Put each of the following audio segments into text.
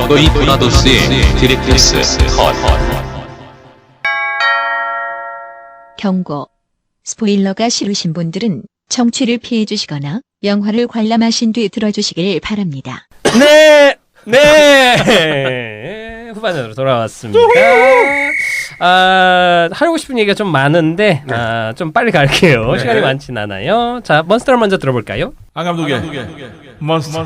멋더이 브라더스의 디렉터스 컷. 경고. 스포일러가 싫으신 분들은 청취를 피해 주시거나 영화를 관람하신 뒤 들어주시길 바랍니다. 네. 후반으로 돌아왔습니다. 하고 싶은 얘기가 좀 많은데 좀 빨리 갈게요. 네. 시간이 많진 않아요. 자, 몬스터를 먼저 들어볼까요? 안 감독의 몬스터.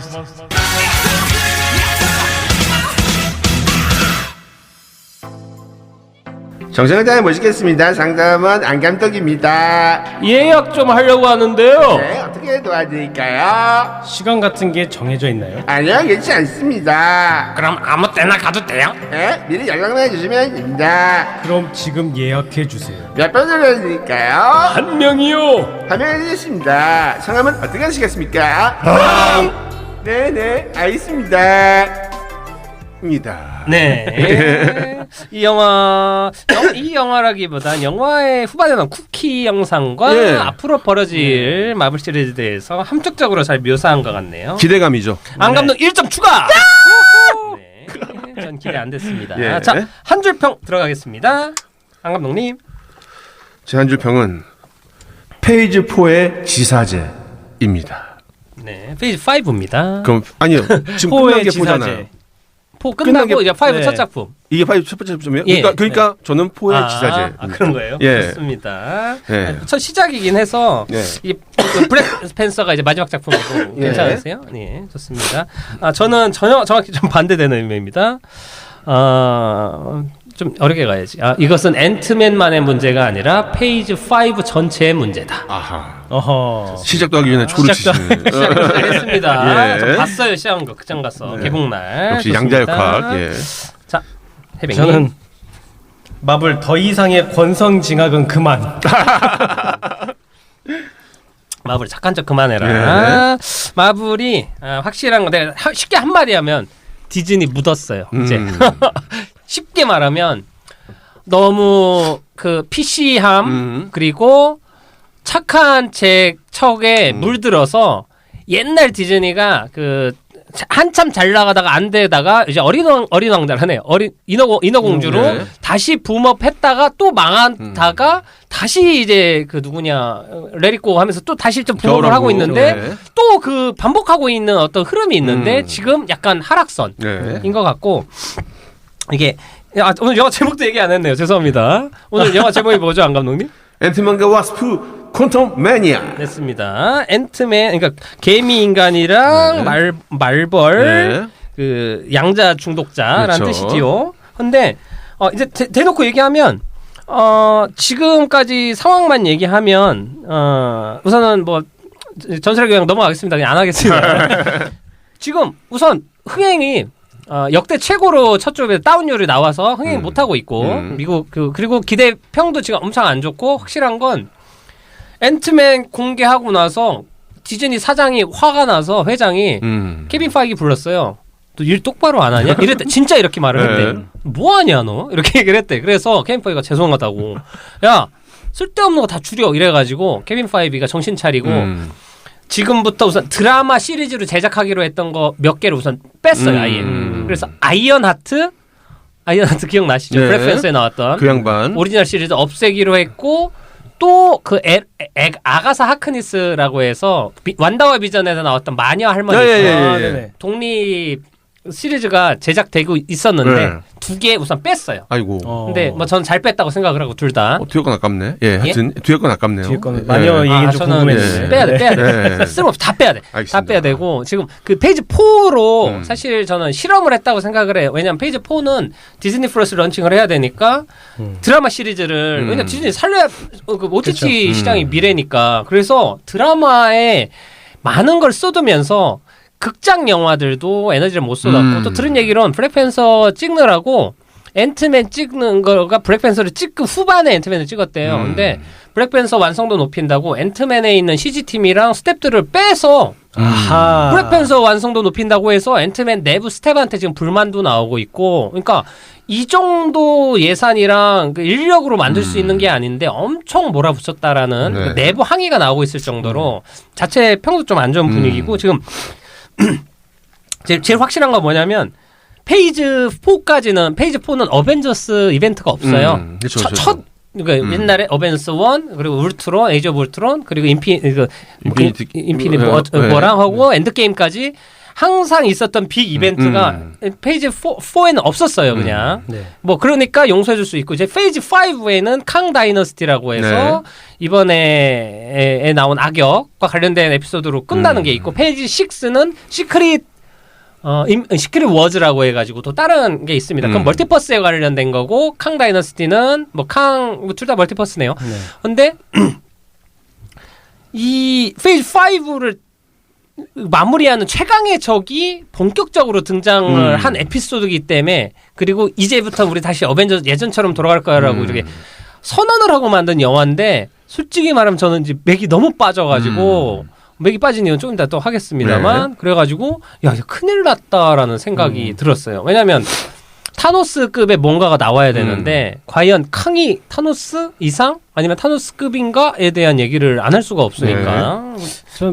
정상회장에 모시겠습니다. 상담은 안감독입니다. 예약 좀 하려고 하는데요. 네, 어떻게 도와드릴까요? 시간 같은 게 정해져 있나요? 아니요, 그렇지 않습니다. 그럼 아무 때나 가도 돼요? 네, 미리 연락만 해주시면 됩니다. 그럼 지금 예약해 주세요. 몇 번을 해드릴까요? 한 명이요. 화면해드리겠습니다. 성함은 어떻게 하시겠습니까? 네네, 알겠습니다. 입니다. 네. 이 영화라기보단 영화의 후반에 나온 쿠키 영상과 예. 앞으로 벌어질 마블 시리즈에 대해서 함축적으로 잘 묘사한 것 같네요. 기대감이죠. 안 감독 1점 추가! 네. 전 기대 안 됐습니다. 예. 자, 한 줄 평 들어가겠습니다. 안 감독님. 제 한 줄 평은 페이지 4의 지사제입니다. 네. 페이지 5입니다. 그럼 아니요. 지금 끝난 게 4잖아요. 4 끝나고 이제 5 네. 첫 작품. 이게 5 첫 번째 점이에요? 예. 그러니까 저는 4의 지사제. 그런 거예요? 예. 좋습니다. 예. 첫 시작이긴 해서 예. 이 브렉 스펜서가 이제 마지막 작품이고 예. 괜찮으세요? 네, 좋습니다. 저는 전혀 정확히 좀 반대되는 의미입니다. 좀 어렵게 가야지. 이것은 앤트맨만의 문제가 아니라 페이지 5 전체의 문제다. 아하. 어허. 시작도 하기 전에 초를 치시네. 시작했습니다. 예. 저 봤어요. 시작한 거 극장 가서 개봉날. 역시 좋습니다. 양자역학. 예. 자, 해병님. 저는 마블 더 이상의 권성 징악은 그만. 마블 착한 척 그만해라. 마블이 확실한 거 내가 쉽게 한마디 하면 디즈니 묻었어요. 이제 쉽게 말하면 너무 그 PC함 그리고 착한 제 척에 물들어서 옛날 디즈니가 그 한참 잘 나가다가 안 되다가 이제 어린 왕자를 하네요. 인어공주로 네. 다시 붐업했다가 또 망하다가 다시 이제 그 누구냐 레리꼬 하면서 또 다시 좀 붐업을 하고 있는데 네. 또 그 반복하고 있는 어떤 흐름이 있는데 지금 약간 하락선인 네. 것 같고 이게 오늘 영화 제목도 얘기 안 했네요. 죄송합니다. 오늘 영화 제목이 뭐죠, 안 감독님? 앤트맨과 와스프 퀀텀 매니아. 됐습니다. 앤트맨, 그러니까 개미 인간이랑 말벌, 네. 그 양자 중독자라는 그렇죠. 뜻이지요. 근데 이제 대놓고 얘기하면 지금까지 상황만 얘기하면 우선은 뭐 전설의 교양 넘어가겠습니다. 그냥 안 하겠습니다. 지금 우선 흥행이 역대 최고로 첫 조에 다운율이 나와서 흥행 못 하고 있고 미국 그리고 기대평도 지금 엄청 안 좋고 확실한 건 앤트맨 공개하고 나서 디즈니 사장이 화가 나서 회장이 케빈 파이기 불렀어요. 너 일 똑바로 안 하냐? 이랬대. 진짜 이렇게 말을 했대. 네. 뭐 하냐 너? 이렇게 얘기를 했대. 그래서 케빈 파이기가 죄송하다고. 야 쓸데없는 거 다 줄여 이래가지고 케빈 파이기가 정신 차리고 지금부터 우선 드라마 시리즈로 제작하기로 했던 거 몇 개를 우선 뺐어요. 아예. 그래서 아이언하트 기억나시죠? 네. 브레펜스에 나왔던 그 양반. 오리지널 시리즈 없애기로 했고 또 그 아가사 하크니스라고 해서 완다와 비전에서 나왔던 마녀 할머니 예. 독립 시리즈가 제작되고 있었는데 네. 두 개 우선 뺐어요. 아이고. 근데 뭐 전 잘 뺐다고 생각을 하고 둘 다. 뒤에 건 아깝네. 예, 하여튼 뒤에 건 아깝네요. 뒤에 거는 예. 마녀 얘기는 좀 저는 궁금했는데. 빼야 돼. 네. 쓸모없이 다 빼야 돼. 알겠습니다. 다 빼야 되고 지금 그 페이지 4로 사실 저는 실험을 했다고 생각을 해요. 왜냐면 페이지 4는 디즈니 플러스 런칭을 해야 되니까 드라마 시리즈를 왜냐면 디즈니 살려야 그 OTT 그쵸. 시장이 미래니까 그래서 드라마에 많은 걸 쏟으면서 극장 영화들도 에너지를 못 쏟았고 또 들은 얘기로는 블랙팬서 찍느라고 앤트맨 찍는 거가 블랙팬서를 찍고 후반에 앤트맨을 찍었대요. 근데 블랙팬서 완성도 높인다고 앤트맨에 있는 CG팀이랑 스태프들을 빼서 아하. 블랙팬서 완성도 높인다고 해서 앤트맨 내부 스태프한테 지금 불만도 나오고 있고 그러니까 이 정도 예산이랑 그 인력으로 만들 수 있는 게 아닌데 엄청 몰아붙였다라는 네. 그 내부 항의가 나오고 있을 정도로 자체 평도 좀 안 좋은 분위기고 지금 제일 확실한 건 뭐냐면 페이지 4까지는 페이지 4는 어벤져스 이벤트가 없어요. 그쵸, 첫, 그쵸. 첫 그러니까 옛날에 어벤져스 1 그리고 울트론, 에이지 오브 울트론 그리고 인피니티 뭐랑 하고 엔드게임까지 항상 있었던 빅 이벤트가 페이지 4에는 없었어요, 그냥. 네. 뭐 그러니까 용서해줄 수 있고 이제 페이지 5에는 캉 다이너스티라고 해서 네. 이번에 나온 악역과 관련된 에피소드로 끝나는 게 있고 페이지 6는 시크릿 워즈라고 해가지고 또 다른 게 있습니다. 그럼 멀티버스에 관련된 거고 캉 다이너스티는 둘 다 멀티버스네요. 네. 근데 이 페이지 5를 마무리하는 최강의 적이 본격적으로 등장을 한 에피소드이기 때문에 그리고 이제부터 우리 다시 어벤져스 예전처럼 돌아갈 거야라고 이렇게 선언을 하고 만든 영화인데 솔직히 말하면 저는 이제 맥이 너무 빠져가지고 맥이 빠진 이유는 조금 이따 또 하겠습니다만 그래가지고 야 이거 큰일 났다라는 생각이 들었어요. 왜냐하면 타노스급의 뭔가가 나와야 되는데 과연 캉이 타노스 이상 아니면 타노스급인가에 대한 얘기를 안 할 수가 없으니까.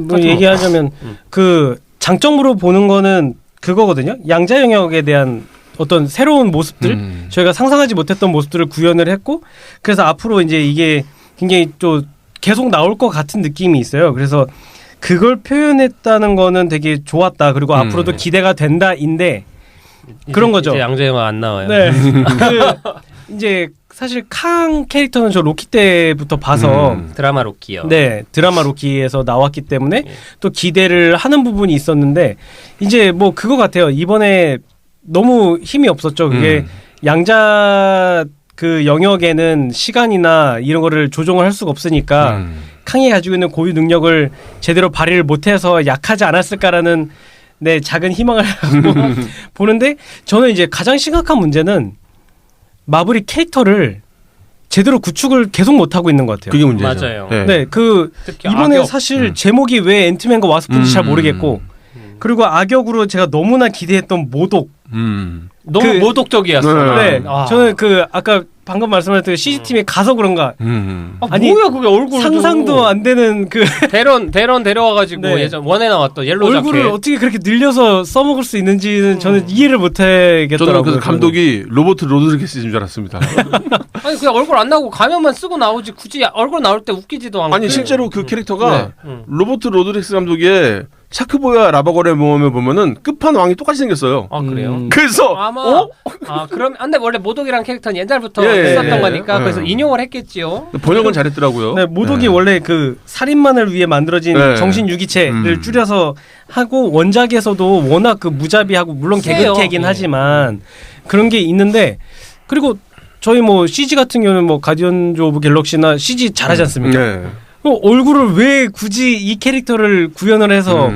뭐 얘기하자면 그 장점으로 보는 거는 그거거든요. 양자 영역에 대한 어떤 새로운 모습들 저희가 상상하지 못했던 모습들을 구현을 했고 그래서 앞으로 이제 이게 굉장히 또 계속 나올 것 같은 느낌이 있어요. 그래서 그걸 표현했다는 거는 되게 좋았다. 그리고 앞으로도 기대가 된다인데 그런 거죠. 이제 양자 영화 안 나와요. 네. 이제 사실 캉 캐릭터는 저 로키 때부터 봐서 드라마 로키요. 네, 드라마 로키에서 나왔기 때문에 또 기대를 하는 부분이 있었는데 이제 뭐 그거 같아요. 이번에 너무 힘이 없었죠. 그게 양자 그 영역에는 시간이나 이런 거를 조정을 할 수가 없으니까 캉이 가지고 있는 고유 능력을 제대로 발휘를 못해서 약하지 않았을까라는 네, 작은 희망을 하고 보는데 저는 이제 가장 심각한 문제는 마블이 캐릭터를 제대로 구축을 계속 못하고 있는 것 같아요. 그게 문제죠. 맞아요. 네, 그 특히 이번에 악역. 사실 제목이 왜 앤트맨과 와스프인지 잘 모르겠고 그리고 악역으로 제가 너무나 기대했던 모독. 너무 그- 모독적이었어요. 네, 아. 저는 그 아까 방금 말씀하셨던 CG팀에 가서 그런가 아니, 뭐야 그게 얼굴 상상도 안 되는 그 대런 데려와가지고 네. 예전 원에 나왔던 옐로우 얼굴을 자켓. 어떻게 그렇게 늘려서 써먹을 수 있는지는 저는 이해를 못 하겠더라고요. 저는 그래서 감독이 로버트 로드리게스인 줄 알았습니다. 아니 그냥 얼굴 안 나오고 가면만 쓰고 나오지 굳이 얼굴 나올 때 웃기지도 않고. 아니 실제로 그 캐릭터가 네. 로버트 로드리게스 감독의 샤크보이와 라바걸의 모험을 보면은 끝판왕이 똑같이 생겼어요. 아 그래요? 그래서 아마 그럼 근데 원래 모독이란 캐릭터는 옛날부터 예, 있었던 예, 거니까 예. 그래서 인용을 했겠지요. 번역은 잘했더라고요. 네, 모독이 네. 원래 그 살인만을 위해 만들어진 네. 정신유기체를 줄여서 하고 원작에서도 워낙 그 무자비하고 물론 세요. 개그캐긴 예. 하지만 그런 게 있는데 그리고 저희 뭐 CG 같은 경우는 뭐 가디언즈 오브 갤럭시나 CG 잘하지 않습니까? 네. 그럼 얼굴을 왜 굳이 이 캐릭터를 구현을 해서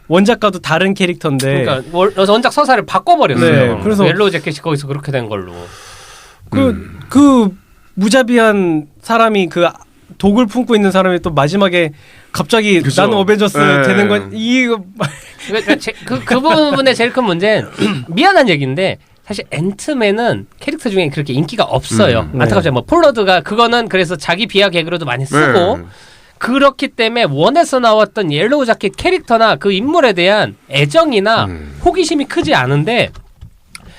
원작과도 다른 캐릭터인데 그러니까 원작 서사를 바꿔버렸어요. 네, 그래서- 옐로우 재킷이 거기서 그렇게 된 걸로. 그 무자비한 사람이 그 독을 품고 있는 사람이 또 마지막에 갑자기 그죠. 나는 어벤져스 네. 되는 건 이거 그 부분의 제일 큰 문제는 미안한 얘기인데 사실 앤트맨은 캐릭터 중에 그렇게 인기가 없어요. 안타깝죠. 뭐 폴러드가 그거는 그래서 자기 비하 개그로도 많이 쓰고 그렇기 때문에 원에서 나왔던 옐로우 자켓 캐릭터나 그 인물에 대한 애정이나 호기심이 크지 않은데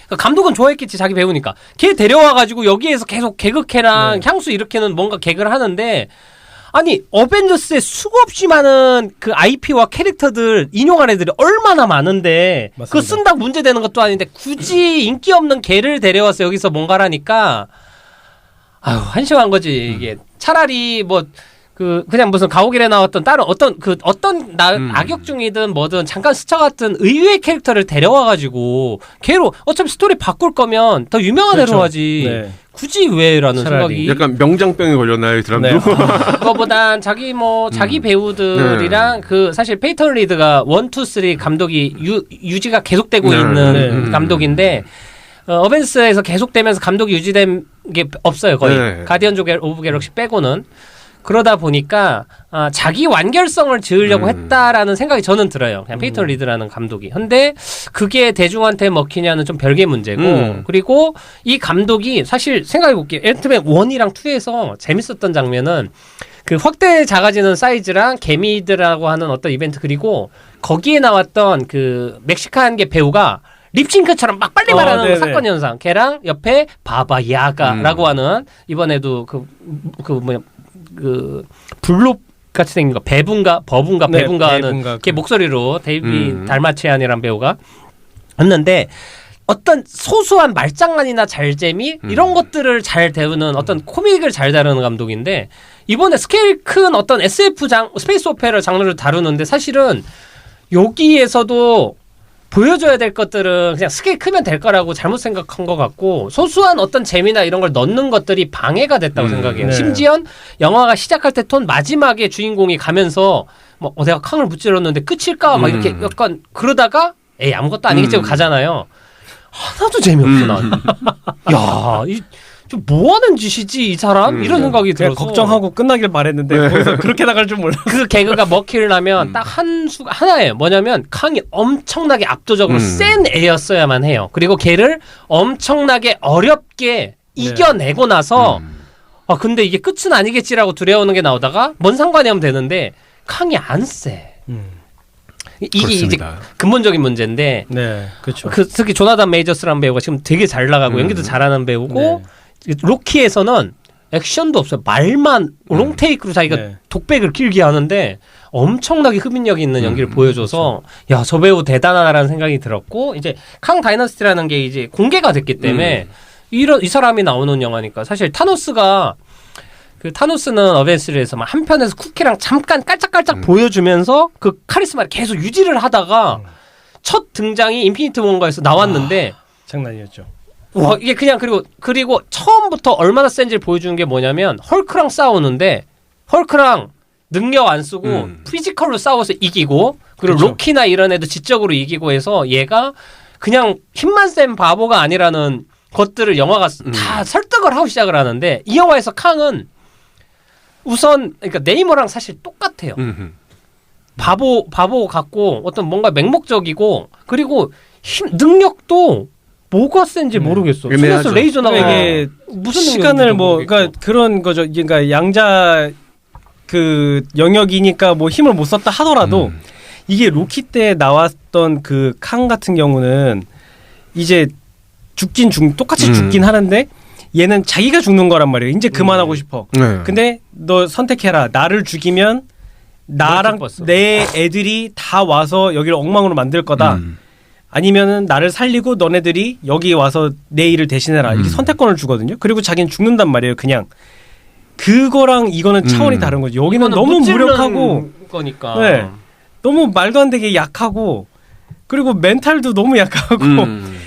그러니까 감독은 좋아했겠지 자기 배우니까 걔 데려와가지고 여기에서 계속 개그캐랑 향수 일으키는 뭔가 개그를 하는데 아니 어벤져스에 수없이 많은 그 IP와 캐릭터들 인용한 애들이 얼마나 많은데 맞습니다. 그거 쓴다고 문제되는 것도 아닌데 굳이 인기 없는 걔를 데려와서 여기서 뭔가라니까 아유 한심한 거지 이게 차라리 뭐 그냥 무슨 가오길에 나왔던 다른 어떤 악역 중이든 뭐든 잠깐 스쳐갔던 의외의 캐릭터를 데려와가지고 걔로 어차피 스토리 바꿀 거면 더 유명한 애로 하지 네. 굳이 왜라는 차라리. 생각이 약간 명장병에 걸렸나요, 이 사람도? 네. 그거보단 자기 배우들이랑 그 사실 페이턴 리드가 1, 2, 3 감독이 유지가 계속되고 있는 감독인데 어벤져스에서 계속되면서 감독이 유지된 게 없어요 거의 가디언즈 오브 갤럭시 빼고는. 그러다 보니까 자기 완결성을 지으려고 했다라는 생각이 저는 들어요. 그냥 페이턴 리드라는 감독이. 근데 그게 대중한테 먹히냐는 좀 별개 문제고 그리고 이 감독이 사실 생각해볼게요. 앤트맨 1이랑 2에서 재밌었던 장면은 그 확대 작아지는 사이즈랑 개미들하고 하는 어떤 이벤트 그리고 거기에 나왔던 그 멕시칸계 배우가 립싱크처럼 막 빨리 말하는 네네. 사건 현상. 걔랑 옆에 바바야가라고 하는 이번에도 그 블록 같이 생긴 거 버분가 네, 하는 배분가. 걔 목소리로 데이비 달마치안이란 배우가 했는데 어떤 소소한 말장난이나 잘재미 이런 것들을 잘 대우는 어떤 코믹을 잘 다루는 감독인데 이번에 스케일 큰 어떤 SF 스페이스 오페라 장르를 다루는데 사실은 여기에서도 보여줘야 될 것들은 그냥 스케일 크면 될 거라고 잘못 생각한 것 같고 소소한 어떤 재미나 이런 걸 넣는 것들이 방해가 됐다고 생각해요. 네. 심지어 영화가 시작할 때 톤 마지막에 주인공이 가면서 뭐 내가 캉을 무찌렀는데 끝일까 막 이렇게 약간 그러다가 에이 아무것도 아니겠지 하고 가잖아요. 하나도 재미없어 난. 야, 좀 뭐 하는 짓이지 이 사람? 이런 생각이 그냥 들어서 걱정하고 끝나길 바랬는데 거기서 그렇게 나갈 줄 몰라. 그 개그가 먹히려면 딱 하나예요. 뭐냐면 캉이 엄청나게 압도적으로 센 애였어야만 해요. 그리고 걔를 엄청나게 어렵게 이겨내고 나서 근데 이게 끝은 아니겠지라고 두려워하는 게 나오다가 뭔 상관이 하면 되는데 캉이 안 세. 이게 그렇습니다. 이제 근본적인 문제인데 네, 그렇죠. 특히 조나단 메이저스라는 배우가 지금 되게 잘 나가고 연기도 잘하는 배우고 로키에서는 액션도 없어요. 말만 롱테이크로 자기가 독백을 길게 하는데 엄청나게 흡인력이 있는 연기를 보여줘서 야, 저 배우 대단하다라는 생각이 들었고 이제 캉 다이너스티라는 게 이제 공개가 됐기 때문에 이 사람이 나오는 영화니까 사실 타노스는 어벤져스에서 막 한편에서 쿠키랑 잠깐 깔짝깔짝 보여주면서 그 카리스마를 계속 유지를 하다가 첫 등장이 인피니트 원가에서 나왔는데 장난이었죠. 와 이게 그냥 그리고 처음부터 얼마나 센지를 보여주는 게 뭐냐면 헐크랑 싸우는데 헐크랑 능력 안 쓰고 피지컬로 싸워서 이기고 그리고 그쵸. 로키나 이런 애도 지적으로 이기고 해서 얘가 그냥 힘만 센 바보가 아니라는 것들을 영화가 다 설득을 하고 시작을 하는데 이 영화에서 캉은 우선 그러니까 네이머랑 사실 똑같아요. 바보 같고 어떤 뭔가 맹목적이고 그리고 능력도 뭐가 센지 모르겠어. 손에서 레이저 나오고 이게 무슨 시간을 그러니까 그런 거죠. 그러니까 양자 그 영역이니까 뭐 힘을 못 썼다 하더라도 이게 로키 때 나왔던 그 캉 같은 경우는 이제 똑같이 죽긴 하는데 얘는 자기가 죽는 거란 말이에요. 이제 그만하고 싶어. 근데 너 선택해라. 나를 죽이면 나랑 내 애들이 다 와서 여기를 엉망으로 만들 거다. 아니면은 나를 살리고 너네들이 여기 와서 내 일을 대신해라. 이렇게 선택권을 주거든요. 그리고 자기는 죽는단 말이에요. 그냥 그거랑 이거는 차원이 다른 거죠. 여기는 너무 무력하고 거니까. 네. 너무 말도 안 되게 약하고 그리고 멘탈도 너무 약하고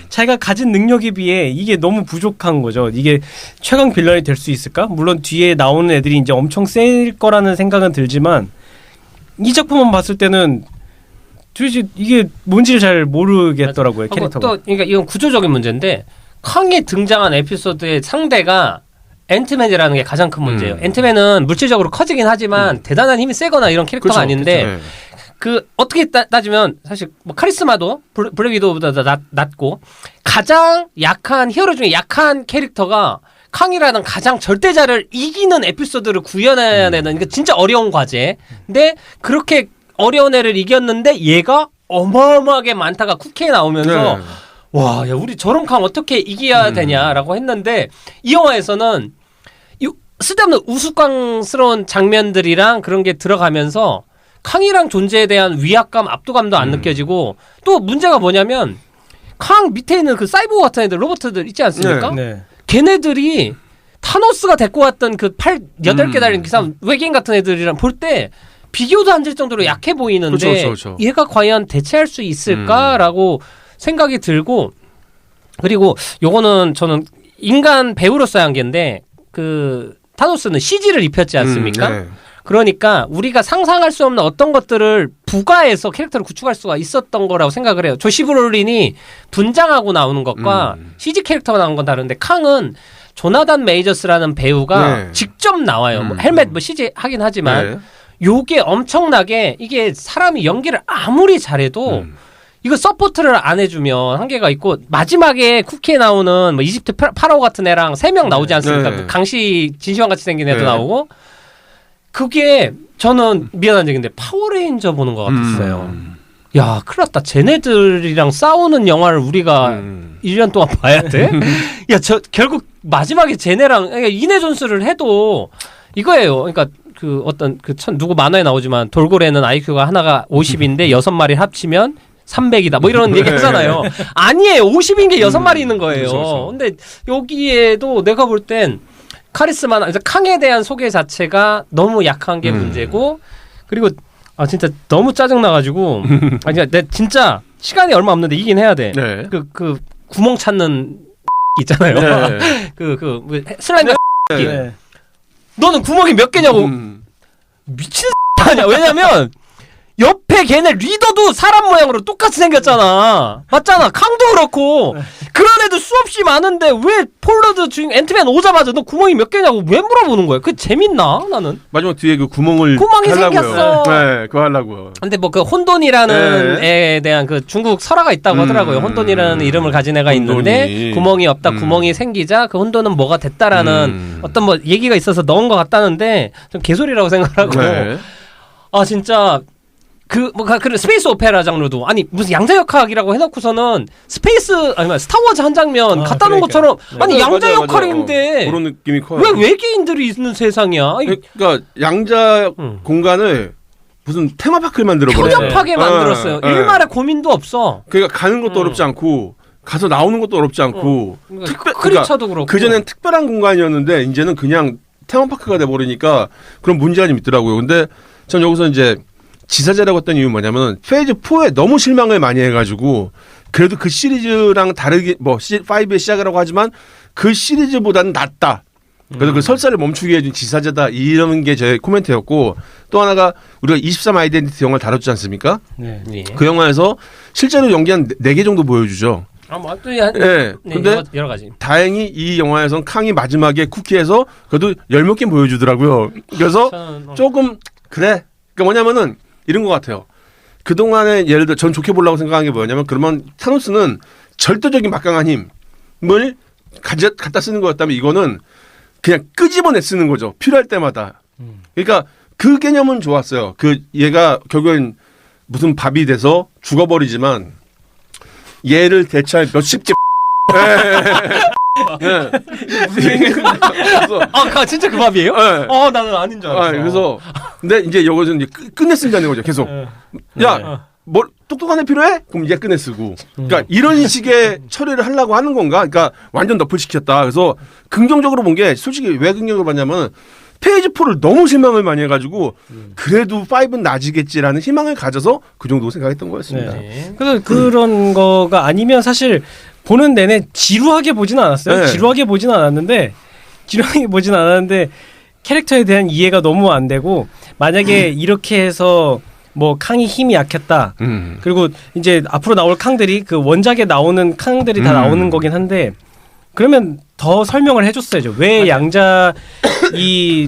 자기가 가진 능력에 비해 이게 너무 부족한 거죠. 이게 최강 빌런이 될 수 있을까? 물론 뒤에 나오는 애들이 이제 엄청 셀 거라는 생각은 들지만 이 작품만 봤을 때는 도대체 이게 뭔지를 잘 모르겠더라고요. 캐릭터가. 또 그러니까 이건 구조적인 문제인데 캉이 등장한 에피소드의 상대가 앤트맨이라는 게 가장 큰 문제예요. 앤트맨은 물질적으로 커지긴 하지만 대단한 힘이 세거나 이런 캐릭터가 그렇죠. 아닌데 그렇죠. 그 어떻게 따지면 사실 뭐 카리스마도 블랙 위도우보다 낮고 가장 약한 히어로 중에 약한 캐릭터가 캉이라는 가장 절대자를 이기는 에피소드를 구현해야 되는 이게 진짜 어려운 과제. 근데 그렇게 어려운 애를 이겼는데 얘가 어마어마하게 많다가 쿠키에 나오면서 와, 야, 우리 저런 캉 어떻게 이겨야 되냐라고 했는데 이 영화에서는 이 쓸데없는 우스꽝스러운 장면들이랑 그런 게 들어가면서 캉이랑 존재에 대한 위압감, 압도감도 안 느껴지고 또 문제가 뭐냐면 캉 밑에 있는 그 사이보그 같은 애들, 로봇들 있지 않습니까? 네. 걔네들이 타노스가 데리고 왔던 그 8개 달린 기사 외계인 같은 애들이랑 볼 때 비교도 안 될 정도로 약해 보이는데 그렇죠. 얘가 과연 대체할 수 있을까라고 생각이 들고 그리고 요거는 저는 인간 배우로서의 한계인데 그 타노스는 CG를 입혔지 않습니까? 그러니까 우리가 상상할 수 없는 어떤 것들을 부가해서 캐릭터를 구축할 수가 있었던 거라고 생각을 해요. 조시 브롤린이 분장하고 나오는 것과 CG 캐릭터가 나오는 건 다른데 캉은 조나단 메이저스라는 배우가 직접 나와요. 뭐 헬멧 뭐 CG 하긴 하지만 요게 엄청나게 이게 사람이 연기를 아무리 잘해도 이거 서포트를 안 해주면 한계가 있고 마지막에 쿠키에 나오는 뭐 이집트 파라오 같은 애랑 3명 나오지 않습니까? 그 강시 진시황 같이 생긴 애도 나오고 그게 저는 미안한 얘기인데 파워레인저 보는 것 같았어요. 야, 큰일 났다. 쟤네들이랑 싸우는 영화를 우리가 1년 동안 봐야 돼? 야, 결국 마지막에 쟤네랑, 그러니까 이내 존스를 해도 이거예요. 그러니까 그 어떤 누구 만화에 나오지만 돌고래는 IQ가 하나가 50인데 6마리 합치면 300이다. 뭐 이런 얘기 하잖아요. 아니에요. 50인 게 6마리 있는 거예요. 그렇죠. 근데 여기에도 내가 볼 땐 카리스마나, 캉에 대한 소개 자체가 너무 약한 게 문제고, 그리고 진짜 너무 짜증나가지고, 내 진짜 시간이 얼마 없는데 이긴 해야 돼. 네. 그 구멍 찾는 있잖아요. 네. 뭐 슬라임 네. 너는 구멍이 몇 개냐고. 미친 아니야. 왜냐면 옆에 걔네 리더도 사람 모양으로 똑같이 생겼잖아. 맞잖아. 캉도 그렇고. 그런 애도 수없이 많은데 왜 폴러드 주인 앤트맨 오자마자 너 구멍이 몇 개냐고 왜 물어보는 거야? 그게 재밌나? 나는. 마지막 뒤에 그 구멍이 생겼어. 네, 그거 하려고요. 근데 뭐 그 혼돈이라는 애에 대한 그 중국 설화가 있다고 하더라고요. 혼돈이라는 이름을 가진 애가 있는데 구멍이 없다. 구멍이 생기자 그 혼돈은 뭐가 됐다라는 어떤 뭐 얘기가 있어서 넣은 것 같다는데 좀 개소리라고 생각하고. 네. 진짜 그 스페이스 오페라 장르도 아니 무슨 양자역학이라고 해놓고서는 스타워즈 한 장면 갖다 놓은 것처럼 아니 양자역학인데 그런 느낌이 커요. 왜 외계인들이 있는 세상이야? 그러니까 양자 공간을 무슨 테마파크를 만들어버렸어요. 편협하게 만들었어요. 일말의 고민도 없어. 그러니까 가는 것도 어렵지 않고 가서 나오는 것도 어렵지 않고 크리처도 그렇고 그전엔 특별한 공간이었는데 이제는 그냥 테마파크가 돼버리니까 그런 문제가 좀 있더라고요. 근데 전 여기서 이제 지사제라고 했던 이유는 뭐냐면 페이즈 4에 너무 실망을 많이 해가지고 그래도 그 시리즈랑 다르게 뭐 5에 시작이라고 하지만 그 시리즈보다는 낫다. 그래서 그 설사를 멈추게 해준 지사제다 이런 게 제 코멘트였고 또 하나가 우리가 23 아이덴티티 영화를 다뤘지 않습니까? 네. 그 영화에서 실제로 연기한 4개 정도 보여주죠. 네. 근데 여러 가지. 다행히 이 영화에선 캉이 마지막에 쿠키에서 그래도 10몇 개 보여주더라고요. 그래서 조금 그래. 그러니까 뭐냐면은 이런 것 같아요. 그동안에 예를 들어 전 좋게 보려고 생각한 게 뭐냐면 그러면 타노스는 절대적인 막강한 힘을 갖다 쓰는 거였다면 이거는 그냥 끄집어내 쓰는 거죠. 필요할 때마다. 그러니까 그 개념은 좋았어요. 얘가 결국엔 무슨 밥이 돼서 죽어버리지만 얘를 대체할 몇십 개 네. 진짜 그 밥이에요? 네. 나는 아닌 줄 알았어. 그래서 근데 이제 여기서 이제 끝내 쓴다는 거죠. 계속. 야, 뭐 똑똑한 애 필요해? 그럼 이제 끝내 쓰고. 그러니까 이런 식의 처리를 하려고 하는 건가? 그러니까 완전 너플시켰다. 그래서 긍정적으로 본 게 솔직히 왜 긍정적으로 봤냐면 페이지 4를 너무 실망을 많이 해가지고 그래도 5는 나아지겠지라는 희망을 가져서 그 정도 생각했던 거였습니다. 네. 그래서 그런 거가 아니면 사실 보는 내내 지루하게 보지는 않았어요. 네. 지루하게 보지는 않았는데 캐릭터에 대한 이해가 너무 안 되고 만약에 이렇게 해서 뭐 캉이 힘이 약했다. 그리고 이제 앞으로 나올 캉들이 그 원작에 나오는 캉들이 다 나오는 거긴 한데 그러면 더 설명을 해줬어야죠. 왜 양자 이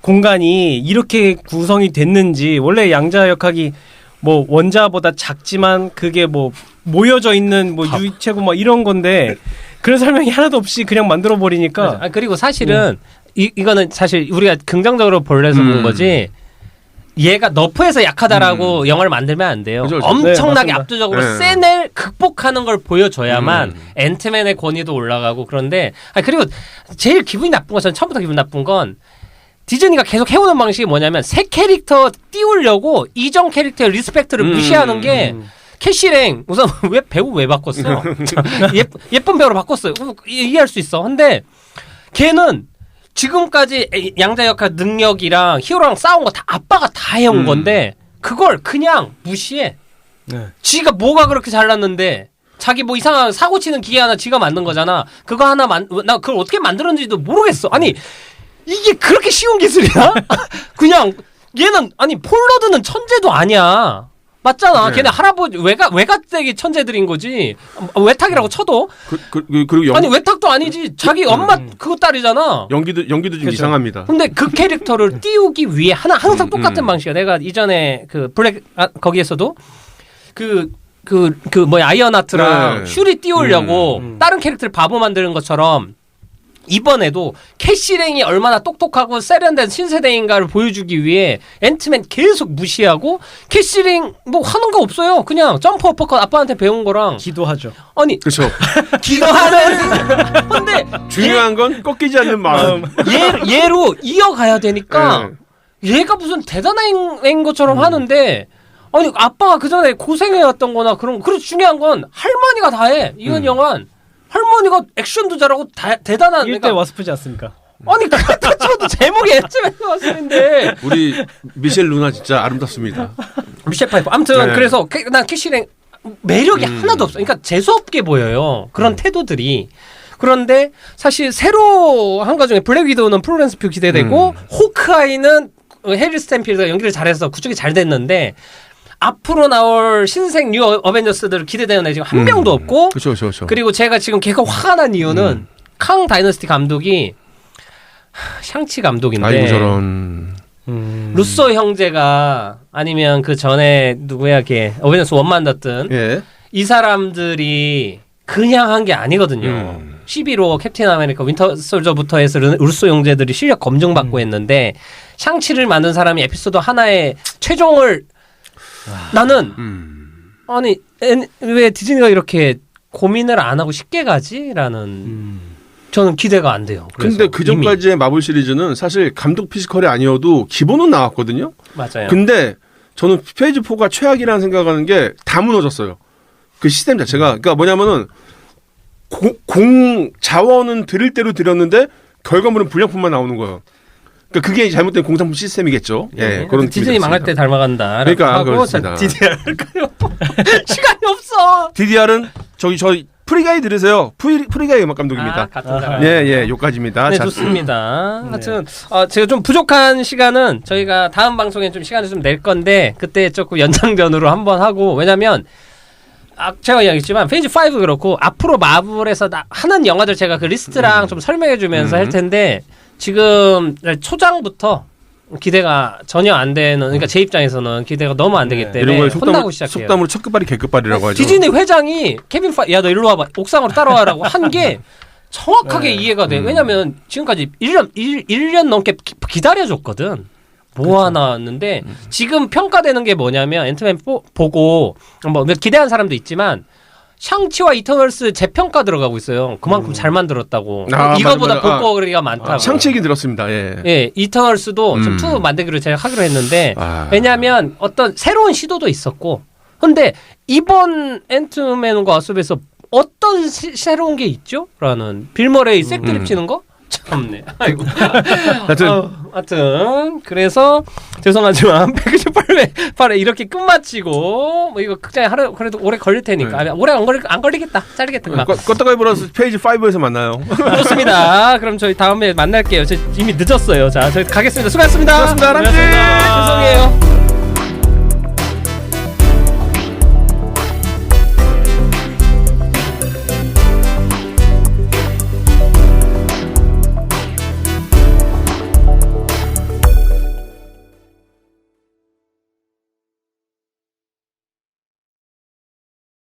공간이 이렇게 구성이 됐는지. 원래 양자 역학이 뭐 원자보다 작지만 그게 뭐 모여져 있는 뭐 유체고 뭐 이런 건데 그런 설명이 하나도 없이 그냥 만들어 버리니까. 그리고 사실은 이거는 사실 우리가 긍정적으로 볼래서 본 거지. 얘가 너프에서 약하다라고 영화를 만들면 안 돼요. 그렇죠. 엄청나게 네, 압도적으로 센 애를 극복하는 걸 보여줘야만 앤트맨의 권위도 올라가고 그런데 그리고 제일 기분이 나쁜 건 저는 처음부터 기분 나쁜 건 디즈니가 계속 해오는 방식이 뭐냐면 새 캐릭터 띄우려고 이전 캐릭터의 리스펙트를 무시하는 게 캐시랭 우선 왜 배우 왜 바꿨어? 예쁜 배우로 바꿨어요. 이해할 수 있어. 근데 걔는 지금까지 양자역학 능력이랑 히어로랑 싸운 거 다 아빠가 다 해온 건데 그걸 그냥 무시해. 네. 지가 뭐가 그렇게 잘났는데 자기 뭐 이상한 사고 치는 기계 하나 지가 만든 거잖아. 그거 하나 나 그걸 어떻게 만들었는지도 모르겠어. 아니 이게 그렇게 쉬운 기술이야? 그냥 얘는 아니 폴러드는 천재도 아니야. 맞잖아. 네. 걔네 할아버지 외갓댁이 천재들인 거지. 외탁이라고 쳐도. 그리고 아니 외탁도 아니지. 자기 엄마 그거 딸이잖아. 연기도 좀 그렇죠. 이상합니다. 근데 그 캐릭터를 띄우기 위해 항상 똑같은 방식이야. 내가 이전에 그 블랙 거기에서도 아이언하트랑 네. 슈리 띄우려고 다른 캐릭터를 바보 만드는 것처럼 이번에도 캐시랭이 얼마나 똑똑하고 세련된 신세대인가를 보여주기 위해 앤트맨 계속 무시하고 캐시랭 뭐 하는 거 없어요. 그냥 점프 어퍼컷 아빠한테 배운 거랑 기도하죠. 아니 그렇죠. 기도하는 근데 중요한 건 꺾이지 않는 마음. 얘로 이어가야 되니까 얘가 무슨 대단한 애인 것처럼 하는데 아니 아빠가 그 전에 고생해왔던 거나 그런 거. 그리고 중요한 건 할머니가 다 해. 이건 영화는 할머니가 액션도 잘하고 대단한. 일대 와스프지 않습니까? 아니 그렇다 쳐도 제목이 앤트맨 와스프인데. 우리 미셸 루나 진짜 아름답습니다. 미셸 파이퍼. 아무튼 네. 그래서 난 캐시랭 매력이 하나도 없어. 그러니까 재수없게 보여요. 그런 태도들이. 그런데 사실 새로 한 거 중에 블랙 위도우는 플로렌스 퓨 기대되고 호크아이는 해리 스탠필드가 연기를 잘해서 그쪽이 잘 됐는데 앞으로 나올 신생 뉴 어벤져스들 기대되는 애 지금 한 명도 없고 그렇죠. 그리고 제가 지금 걔가 화가 난 이유는 康다이너스티 감독이 샹치 감독인데 아이고 저런. 루소 형제가 아니면 그 전에 누구야 걔 어벤져스 원 만났던 예. 이 사람들이 그냥 한 게 아니거든요. 11호 캡틴 아메리카 윈터 솔저부터 해서 루소 형제들이 실력 검증받고 했는데 샹치를 만든 사람이 에피소드 하나에 최종을 나는 아니 왜 디즈니가 이렇게 고민을 안 하고 쉽게 가지라는 저는 기대가 안 돼요. 근데 그 전까지의 마블 시리즈는 사실 감독 피지컬이 아니어도 기본은 나왔거든요. 맞아요. 근데 저는 페이지 4가 최악이라는 생각하는 게 다 무너졌어요. 그 시스템 자체가. 그러니까 뭐냐면은 공 자원은 들일 대로 들였는데 결과물은 불량품만 나오는 거예요. 그러니까 그게 잘못된 공산품 시스템이겠죠. 예, 그런 디즈니 망할 때 닮아간다. 그러니까 하고 그렇습니다. DDR 할까요? 시간이 없어. DDR은 저희 프리가이 들으세요. 프리가이 음악 감독입니다. 같은 사람. 예, 요까지입니다. 네, 자, 좋습니다. 하여튼 제가 좀 부족한 시간은 저희가 다음 방송에 좀 시간을 좀 낼 건데 그때 조금 연장전으로 한번 하고 왜냐면 제가 이야기했지만 페이지 5 그렇고 앞으로 마블에서 하는 영화들 제가 그 리스트랑 좀 설명해주면서 할 텐데 지금 초장부터 기대가 전혀 안 되는 그러니까 제 입장에서는 기대가 너무 안 되기 때문에 이런 걸 혼나고 시작해요. 속담으로 첫 끝발이 개끝발이라고 하죠. 디즈니 회장이 케빈 야 너 일로 와봐 옥상으로 따라와라고 한 게 정확하게 이해가 돼. 왜냐면 지금까지 1년 넘게 기다려줬거든. 모아 나왔는데 지금 평가되는 게 뭐냐면 앤트맨 보고 뭐 기대한 사람도 있지만 샹치와 이터널스 재평가 들어가고 있어요. 그만큼 잘 만들었다고. 이거보다 볼 거리가 많다고. 샹치 얘기 들었습니다. 예. 예, 이터널스도 지금 2 만들기로 제가 하기로 했는데 왜냐하면 어떤 새로운 시도도 있었고 근데 이번 앤트맨과 와스프에서 어떤 새로운 게 있죠? 라는 빌머레이 색드립 치는 거? 참네. 아이고. 하여튼 그래서 죄송하지만 198회 이렇게 끝마치고 뭐 이거 극장에 하루 그래도 오래 걸릴 테니까 오래 안 걸리겠다. 자르겠다. 껐다가 보라스 페이지 5에서 만나요. 좋습니다. 그럼 저희 다음에 만날게요. 이미 늦었어요. 자, 저희 가겠습니다. 수고하셨습니다. 수고하셨습니다. 안녕하세요.